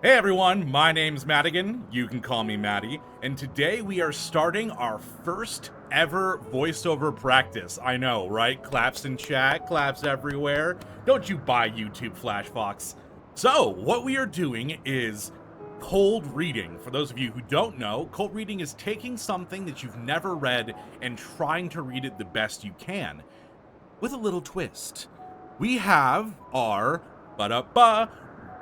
Hey everyone, my name's Madigan, you can call me Maddie, and today we are starting our first ever voiceover practice. I know, right? Claps in chat, claps everywhere. Don't you buy YouTube Flash Fox. So, what we are doing is cold reading. For those of you who don't know, cold reading is taking something that you've never read and trying to read it the best you can, with a little twist. We have our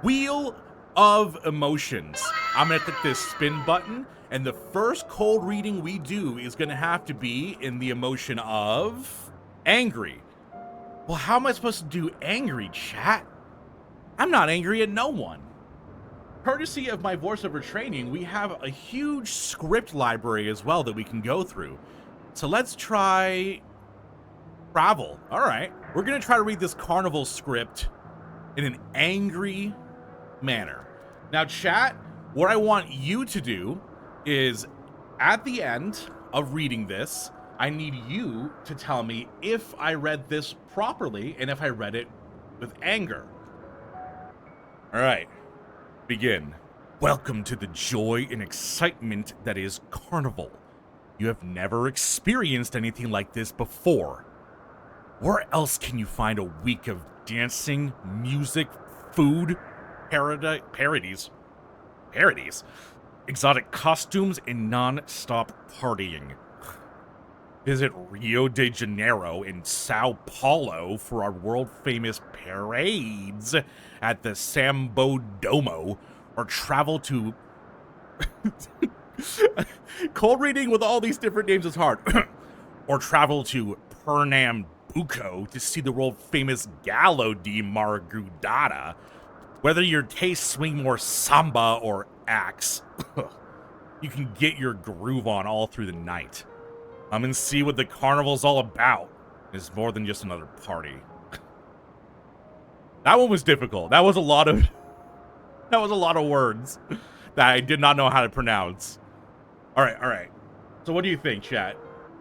wheel of emotions. I'm gonna click this spin button, and the first cold reading we do is gonna have to be in the emotion of angry. Well, how am I supposed to do angry, chat? I'm not angry at no one. Courtesy of my voiceover training, we have a huge script library as well that we can go through. So let's try travel. All right, we're gonna try to read this carnival script in an angry manner. Now, chat, what I want you to do is, at the end of reading this, I need you to tell me if I read this properly and if I read it with anger. All right, begin. Welcome to the joy and excitement that is Carnival. You have never experienced anything like this before. Where else can you find a week of dancing, music, food, parodies, exotic costumes, and non-stop partying? Visit Rio de Janeiro and Sao Paulo for our world-famous parades at the Sambo Domo, or travel to... Cold reading with all these different names is hard. Or travel to Pernambuco to see the world-famous Gallo di Margudata. Whether your tastes swing more samba or axe, you can get your groove on all through the night. Come and see what the carnival's all about. It's more than just another party. That one was difficult. That was a lot of words that I did not know how to pronounce. All right. So what do you think, chat?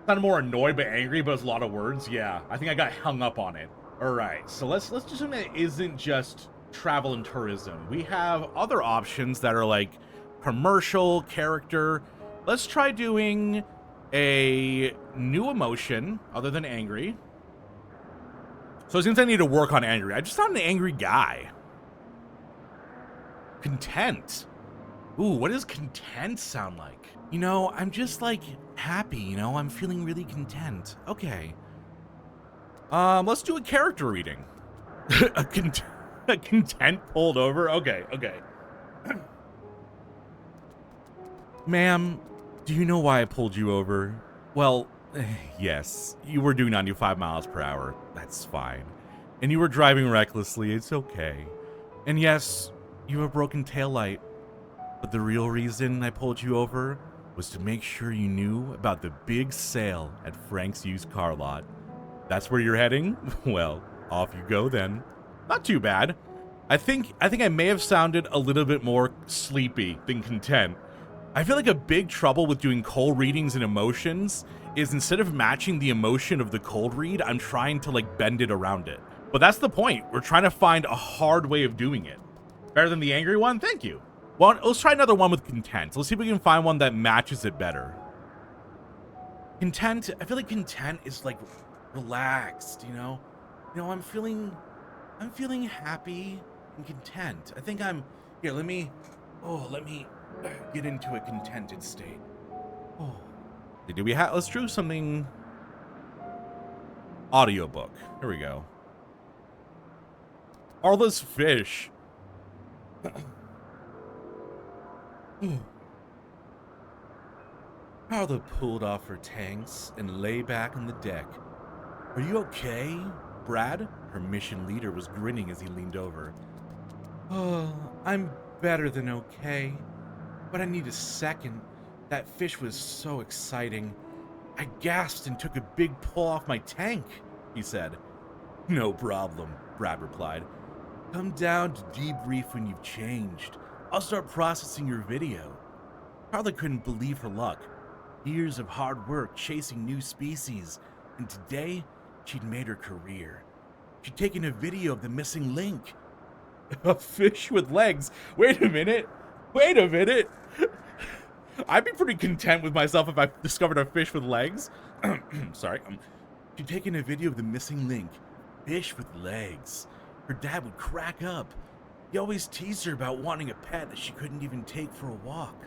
Kind of more annoyed but angry, but it's a lot of words. Yeah, I think I got hung up on it. All right, so let's do something that isn't just travel and tourism. We have other options that are like commercial, character. Let's try doing a new emotion other than angry. So since I need to work on angry, I'm just not an angry guy. Content. Ooh, what does content sound like? You know, I'm just like happy, you know, I'm feeling really content. Okay. Let's do a character reading. a content pulled over? Okay. Ma'am, do you know why I pulled you over? Well, yes, you were doing 95 miles per hour. That's fine. And you were driving recklessly. It's okay. And yes, you have a broken taillight. But the real reason I pulled you over was to make sure you knew about the big sale at Frank's used car lot. That's where you're heading? Well, off you go then. Not too bad. I think I may have sounded a little bit more sleepy than content. I feel like a big trouble with doing cold readings and emotions is instead of matching the emotion of the cold read, I'm trying to like bend it around it. But that's the point. We're trying to find a hard way of doing it. Better than the angry one? Thank you. Well, let's try another one with content. Let's see if we can find one that matches it better. Content, I feel like content is like relaxed, you know? You know, I'm feeling happy and content. I think here, let me get into a contented state. Oh. Let's do something audiobook. Here we go. All those fish. Carla pulled off her tanks and lay back on the deck. Are you okay, Brad? Her mission leader was grinning as he leaned over. Oh, I'm better than okay. But I need a second. That fish was so exciting. I gasped and took a big pull off my tank, he said. No problem, Brad replied. Come down to debrief when you've changed. I'll start processing your video. Carla couldn't believe her luck. Years of hard work chasing new species, and today she'd made her career. She'd taken a video of the missing link. A fish with legs. Wait a minute. Wait a minute. I'd be pretty content with myself if I discovered a fish with legs. Sorry. She'd taken a video of the missing link. Fish with legs. Her dad would crack up. He always teased her about wanting a pet that she couldn't even take for a walk.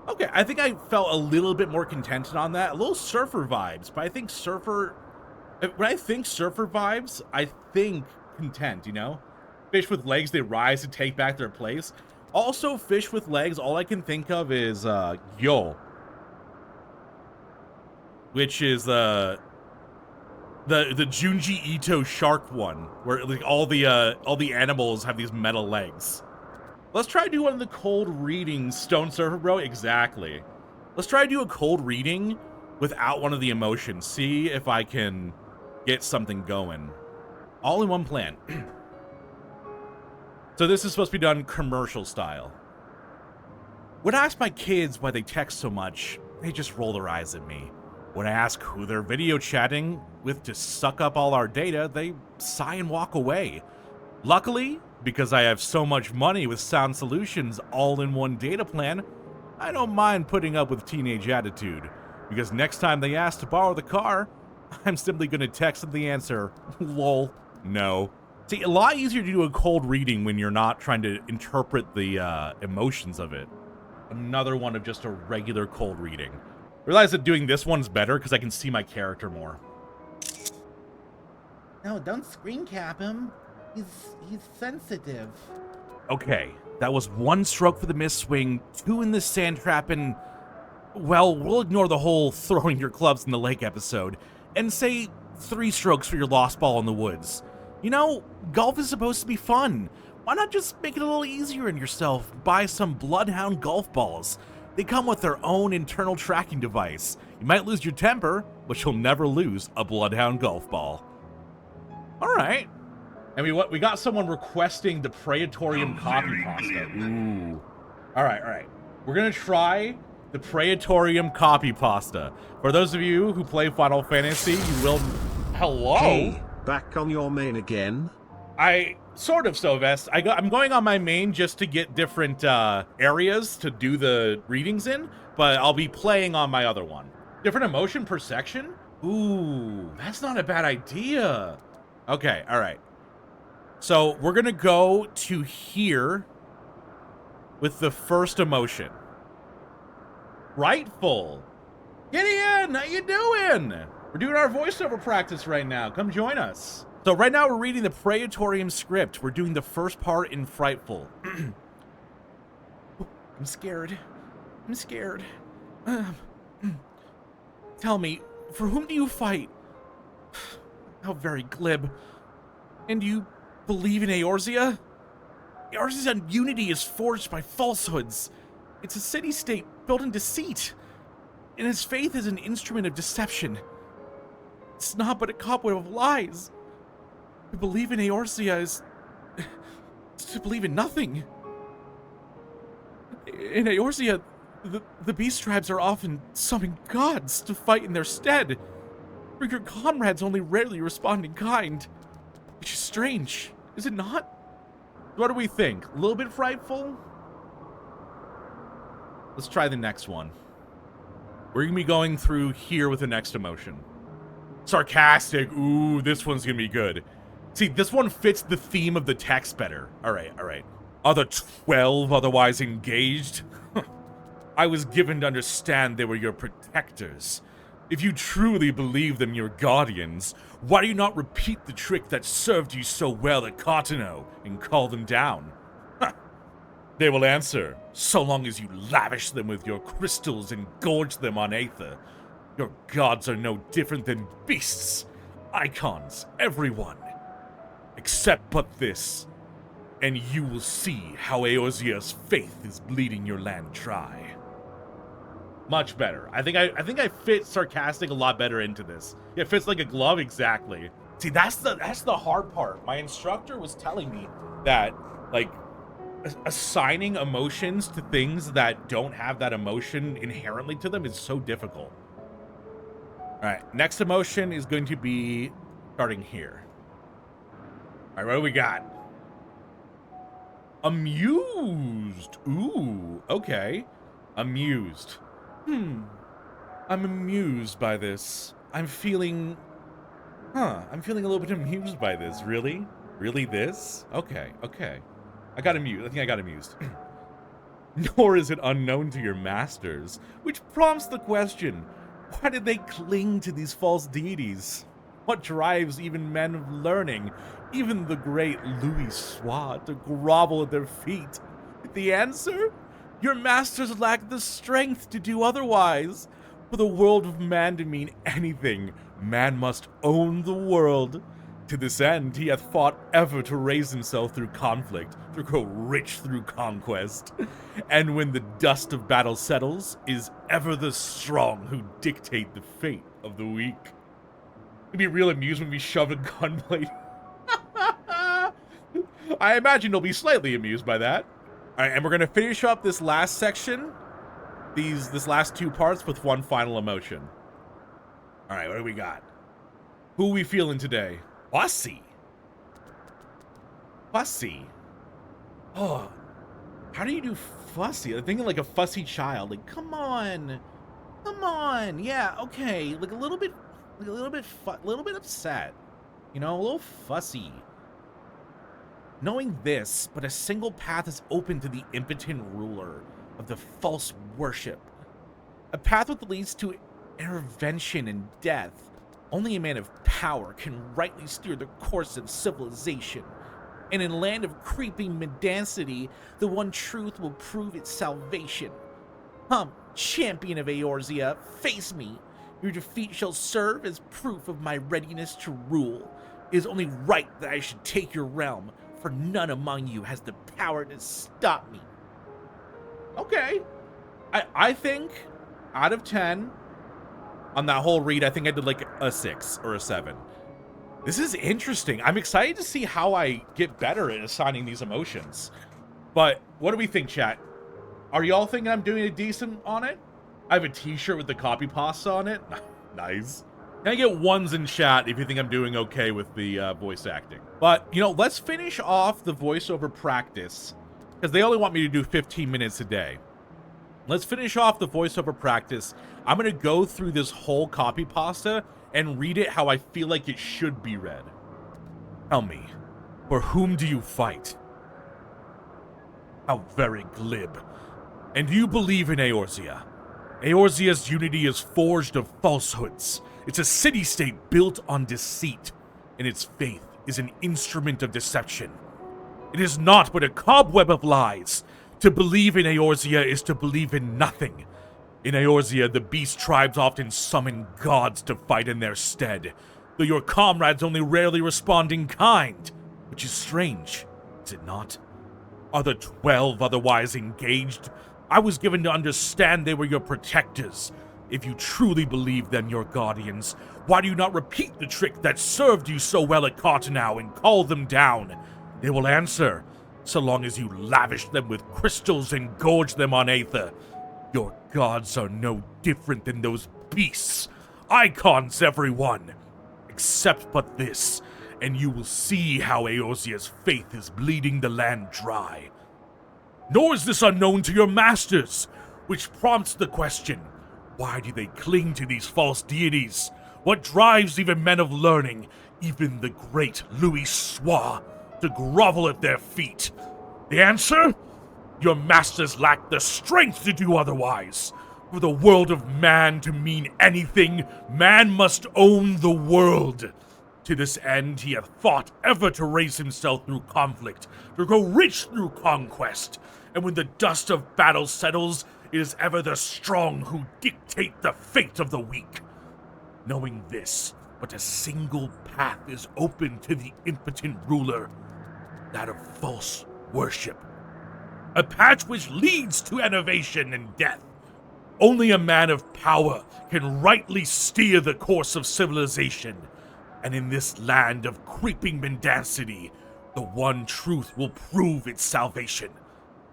Okay, I think I felt a little bit more contented on that. A little surfer vibes, but I think surfer... When I think surfer vibes, I think content, you know? Fish with legs, they rise to take back their place. Also, fish with legs, all I can think of is, Yo. Which is, the Junji Ito shark one, where like all the animals have these metal legs. Let's try to do one of the cold readings, Stone Surfer Bro. Exactly. Let's try to do a cold reading without one of the emotions. See if I can get something going. All in one plan. So this is supposed to be done commercial style. When I ask my kids why they text so much, they just roll their eyes at me. When I ask who they're video chatting with to suck up all our data, they sigh and walk away. Luckily, because I have so much money with Sound Solutions all-in-one data plan, I don't mind putting up with teenage attitude. Because next time they ask to borrow the car, I'm simply going to text them the answer, lol, no. See, a lot easier to do a cold reading when you're not trying to interpret the emotions of it. Another one of just a regular cold reading. Realize that doing this one's better because I can see my character more. No, don't screen cap him. He's sensitive. Okay, that was 1 stroke for the miss swing, 2 in the sand trap, and... Well, we'll ignore the whole throwing your clubs in the lake episode, and say 3 strokes for your lost ball in the woods. You know, golf is supposed to be fun. Why not just make it a little easier on yourself? Buy some Bloodhound golf balls. They come with their own internal tracking device. You might lose your temper, but you'll never lose a Bloodhound golf ball. All right. And we got someone requesting the Praetorium copy pasta. Ooh. All right. We're going to try the Praetorium copy pasta. For those of you who play Final Fantasy, you will... Hello? Hey, back on your main again? Sort of, Sylvester. I'm going on my main just to get different areas to do the readings in, but I'll be playing on my other one. Different emotion per section? Ooh, that's not a bad idea. Okay, all right. So we're going to go to here with the first emotion. Rightful. Gideon, how you doing? We're doing our voiceover practice right now. Come join us. So right now we're reading the Praetorium script. We're doing the first part in Frightful. I'm scared. I'm scared. Tell me, for whom do you fight? How very glib. And do you believe in Eorzea? Eorzea's unity is forged by falsehoods. It's a city-state built in deceit. And his faith is an instrument of deception. It's not but a cobweb of lies. To believe in Eorzea is to believe in nothing. In Eorzea, the beast tribes are often summoning gods to fight in their stead. For your comrades only rarely respond in kind. Which is strange, is it not? What do we think? A little bit frightful? Let's try the next one. We're gonna be going through here with the next emotion. Sarcastic. Ooh, this one's gonna be good. See, this one fits the theme of the text better. All right. Are the 12 otherwise engaged? I was given to understand they were your protectors. If you truly believe them your guardians, why do you not repeat the trick that served you so well at Cartano and call them down? They will answer, so long as you lavish them with your crystals and gorge them on Aether. Your gods are no different than beasts, icons, everyone. Except but this, and you will see how Eorzea's faith is bleeding your land dry. Much better. I think I fit sarcastic a lot better into this. It fits like a glove exactly. See, that's the hard part. My instructor was telling me that like assigning emotions to things that don't have that emotion inherently to them is so difficult. All right, next emotion is going to be starting here. All right, what do we got? Amused. Ooh, okay. Amused. I'm amused by this. I'm feeling a little bit amused by this. Really? Really this? Okay. I got amused. I think I got amused. Nor is it unknown to your masters, which prompts the question, why did they cling to these false deities? What drives even men of learning, even the great Louis Swat, to grovel at their feet? The answer? Your masters lack the strength to do otherwise. For the world of man to mean anything, man must own the world. To this end, he hath fought ever to raise himself through conflict, to grow rich through conquest. And when the dust of battle settles, is ever the strong who dictate the fate of the weak. It'd be real amusement to be shoved a gunblade. I imagine they'll be slightly amused by that. All right, and we're gonna finish up this last section, this last two parts with one final emotion. All right, what do we got? Who are we feeling today? Fussy. Oh, how do you do fussy? I'm thinking like a fussy child. Like, come on. Yeah, okay. Like a little bit upset. You know, a little fussy. Knowing this, but a single path is open to the impotent ruler of the false worship. A path that leads to intervention and death. Only a man of power can rightly steer the course of civilization. And in a land of creeping mendacity, the one truth will prove its salvation. Champion of Eorzea, face me. Your defeat shall serve as proof of my readiness to rule. It is only right that I should take your realm, for none among you has the power to stop me. Okay. I think, out of 10, on that whole read, I think I did like a 6 or a 7. This is interesting. I'm excited to see how I get better at assigning these emotions. But what do we think, chat? Are y'all thinking I'm doing a decent on it? I have a t-shirt with the copy pasta on it. Nice. Can I get ones in chat if you think I'm doing okay with the voice acting? But, you know, let's finish off the voiceover practice, because they only want me to do 15 minutes a day. Let's finish off the voiceover practice. I'm going to go through this whole copy pasta and read it how I feel like it should be read. Tell me, for whom do you fight? How very glib. And do you believe in Eorzea? Eorzea's unity is forged of falsehoods. It's a city-state built on deceit, and its faith is an instrument of deception. It is not but a cobweb of lies. To believe in Eorzea is to believe in nothing. In Eorzea, the beast tribes often summon gods to fight in their stead, though your comrades only rarely respond in kind, which is strange, is it not? Are the 12 otherwise engaged? I was given to understand they were your protectors. If you truly believe them your guardians, why do you not repeat the trick that served you so well at Cartanau and call them down? They will answer, so long as you lavish them with crystals and gorge them on Aether. Your gods are no different than those beasts. Icons, everyone. Except but this, and you will see how Eorzea's faith is bleeding the land dry. Nor is this unknown to your masters, which prompts the question, why do they cling to these false deities? What drives even men of learning, even the great Louis Swat, to grovel at their feet? The answer? Your masters lack the strength to do otherwise. For the world of man to mean anything, man must own the world. To this end, he hath fought ever to raise himself through conflict, to grow rich through conquest. And when the dust of battle settles, it is ever the strong who dictate the fate of the weak. Knowing this, but a single path is open to the impotent ruler, that of false worship. A path which leads to enervation and death. Only a man of power can rightly steer the course of civilization. And in this land of creeping mendacity, the one truth will prove its salvation.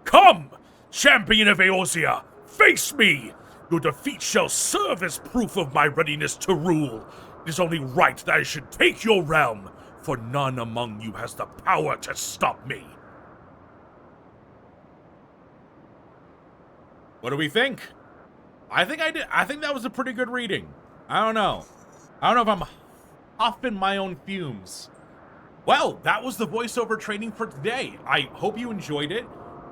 Come, champion of Eorzea, face me! Your defeat shall serve as proof of my readiness to rule. It is only right that I should take your realm, for none among you has the power to stop me. What do we think? I think that was a pretty good reading. I don't know. I don't know if I'm huffing my own fumes. Well, that was the voiceover training for today. I hope you enjoyed it.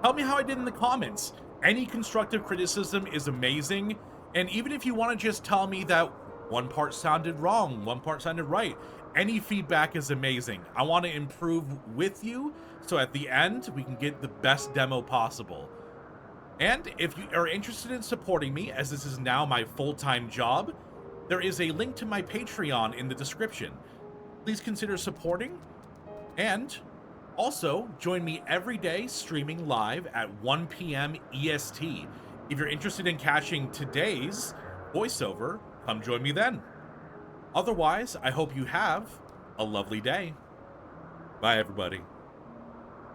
Tell me how I did in the comments. Any constructive criticism is amazing. And even if you want to just tell me that one part sounded wrong, one part sounded right, any feedback is amazing. I want to improve with you, so at the end, we can get the best demo possible. And if you are interested in supporting me, as this is now my full-time job, there is a link to my Patreon in the description. Please consider supporting, and also join me every day streaming live at 1 p.m. EST. If you're interested in catching today's voiceover, come join me then. Otherwise, I hope you have a lovely day. Bye, everybody.